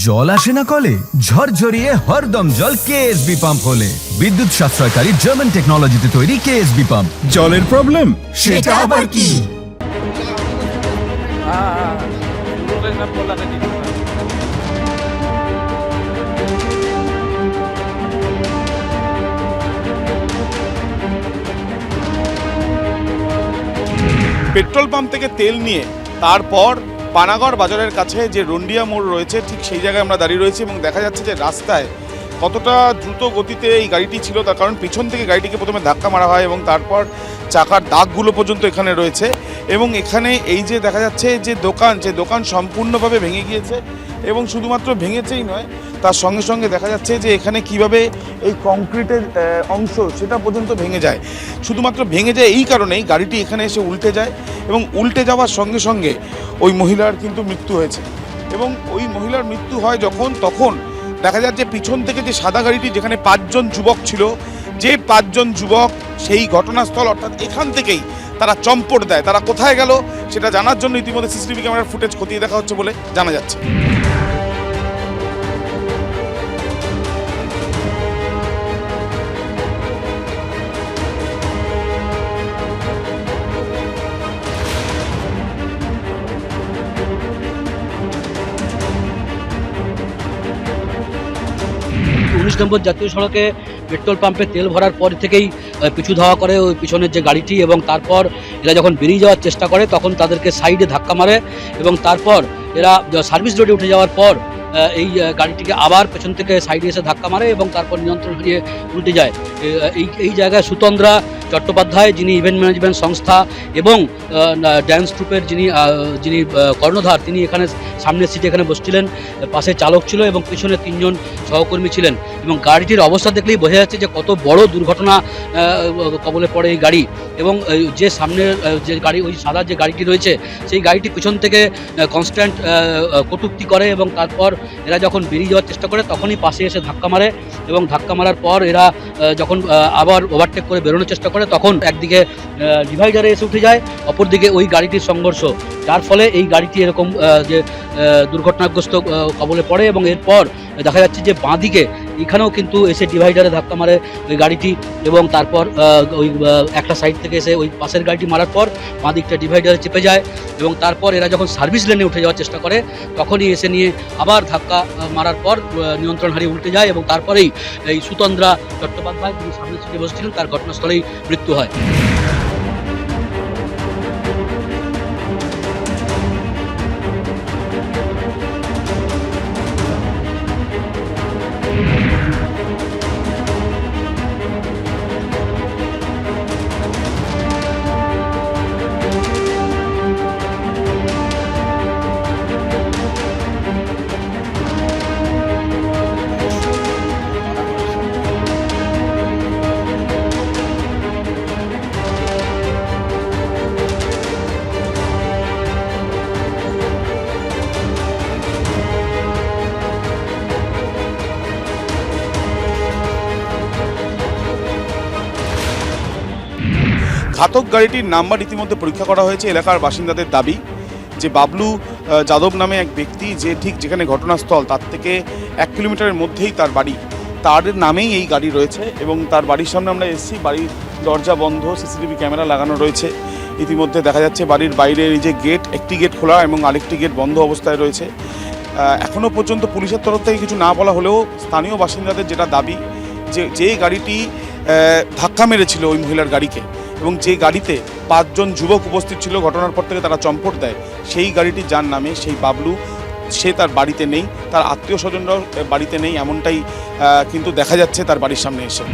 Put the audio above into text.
জল আসে না কলে, ঝরঝরিয়ে হরদম জল কেএসবি পাম্প হলে। বিদ্যুৎ সাশ্রয়কারী জার্মান টেকনোলজিতে তৈরি কেএসবি পাম্প। জলের প্রবলেম সেটা আবার কি? পেট্রোল পাম্প থেকে তেল নিয়ে তারপর পানাগড় বাজারের কাছে যে রন্ডিয়া মোড় রয়েছে ঠিক সেই জায়গায় আমরা দাঁড়িয়ে রয়েছি এবং দেখা যাচ্ছে যে রাস্তায় কতটা দ্রুত গতিতে এই গাড়িটি ছিল, তার কারণ পিছন থেকে গাড়িটিকে প্রথমে ধাক্কা মারা হয় এবং তারপর চাকার দাগগুলো পর্যন্ত এখানে রয়েছে। এবং এখানে এই যে দেখা যাচ্ছে যে দোকান সম্পূর্ণভাবে ভেঙে গিয়েছে এবং শুধুমাত্র ভেঙেছেই নয়, তার সঙ্গে সঙ্গে দেখা যাচ্ছে যে এখানে কিভাবে এই কংক্রিটের অংশ সেটা পর্যন্ত ভেঙে যায়। শুধুমাত্র ভেঙে যায় এই কারণেই গাড়িটি এখানে এসে উল্টে যায় এবং উল্টে যাওয়ার সঙ্গে সঙ্গে ওই মহিলার কিন্তু মৃত্যু হয়েছে। এবং ওই মহিলার মৃত্যু হয় তখন দেখা যাচ্ছে পিছন থেকে যে সাদা গাড়িটি, যেখানে 5 জন যুবক ছিল, যে 5 জন যুবক সেই ঘটনাস্থল অর্থাৎ এখান থেকেই তারা চম্পট দেয়। তারা কোথায় গেল সেটা জানার জন্য ইতিমধ্যে সিসিটিভি ক্যামেরার ফুটেজ খতিয়ে দেখা হচ্ছে বলে জানা যাচ্ছে। উনিশ নম্বর জাতীয় সড়কে পেট্রোল পাম্পে তেল ভরার পর থেকেই পিছু ধাওয়া করে ওই পিছনের যে গাড়িটি, এবং তারপর এরা যখন বেরিয়ে যাওয়ার চেষ্টা করে তখন তাদেরকে সাইডে ধাক্কা মারে এবং তারপর এরা সার্ভিস রোডে উঠে যাওয়ার পর এই গাড়িটিকে আবার পেছন থেকে সাইডে এসে ধাক্কা মারে এবং তারপর নিয়ন্ত্রণ হারিয়ে উল্টে যায়। এই জায়গায় সুতন্দ্রা চট্টোপাধ্যায়, যিনি ইভেন্ট ম্যানেজমেন্ট সংস্থা এবং ড্যান্স ট্রুপের যিনি কর্ণধার, তিনি এখানে সামনের সিটে এখানে বসছিলেন, পাশে চালক ছিল এবং পিছনে 3 জন সহকর্মী ছিলেন। এবং গাড়িটির অবস্থা দেখলেই বোঝা যাচ্ছে যে কত বড় দুর্ঘটনা কবলে পড়ে এই গাড়ি। এবং যে সামনের যে গাড়ি, ওই সাদা যে গাড়িটি রয়েছে, সেই গাড়িটি পিছন থেকে কনস্ট্যান্ট কটূক্তি করে এবং তারপর এরা যখন বেরিয়ে যাওয়ার চেষ্টা করে তখনই পাশে এসে ধাক্কা মারে এবং ধাক্কা মারার পর এরা যখন আবার ওভারটেক করে বেরোনোর চেষ্টা করে তখন একদিকে ডিভাইডারে এসে উঠে যায়, অপরদিকে ওই গাড়িটির সংঘর্ষ, যার ফলে এই গাড়িটি এরকম যে দুর্ঘটনাগ্রস্ত কবলে পড়ে। এবং এরপর দেখা যাচ্ছে যে বাঁদিকে এখানেও কিন্তু এসে ডিভাইডারে ধাক্কা মারে ওই গাড়িটি এবং তারপর ওই একটা সাইড থেকে এসে ওই পাশের গাড়িটি মারার পর বাঁদিকটা ডিভাইডারে চেপে যায় এবং তারপর এরা যখন সার্ভিস লেনে উঠে যাওয়ার চেষ্টা করে তখনই এসে নিয়ে আবার ধাক্কা মারার পর নিয়ন্ত্রণ হারিয়ে উল্টে যায় এবং তারপরেই এই সুতন্দ্রা চট্টোপাধ্যায়, যিনি সামনের সিটে বসছিলেন, তার ঘটনাস্থলেই মৃত্যু হয়। ঘাতক গাড়িটির নাম্বার ইতিমধ্যে পরীক্ষা করা হয়েছে। এলাকার বাসিন্দাদের দাবি যে বাবলু যাদব নামে এক ব্যক্তি, যে ঠিক যেখানে ঘটনাস্থল তার থেকে 1 কিলোমিটারের মধ্যেই তার বাড়ি, তার নামেই এই গাড়ি রয়েছে এবং তার বাড়ির সামনে আমরা এসেছি। বাড়ির দরজা বন্ধ, সিসিটিভি ক্যামেরা লাগানো রয়েছে। ইতিমধ্যে দেখা যাচ্ছে বাড়ির বাইরের এই যে গেট, একটি গেট খোলা এবং আরেকটি গেট বন্ধ অবস্থায় রয়েছে। এখনও পর্যন্ত পুলিশের তরফ থেকে কিছু না বলা হলেও স্থানীয় বাসিন্দাদের যেটা দাবি যে গাড়িটি ধাক্কা মেরেছিল ওই মহিলার গাড়িকে এবং যে গাড়িতে 5 জন যুবক উপস্থিত ছিল, ঘটনার পর থেকে তারা চম্পট দেয়, সেই গাড়িটি যার নামে, সেই বাবলু, সে তার বাড়িতে নেই, তার আত্মীয় স্বজনরাও বাড়িতে নেই, এমনটাই কিন্তু দেখা যাচ্ছে তার বাড়ির সামনে এসে।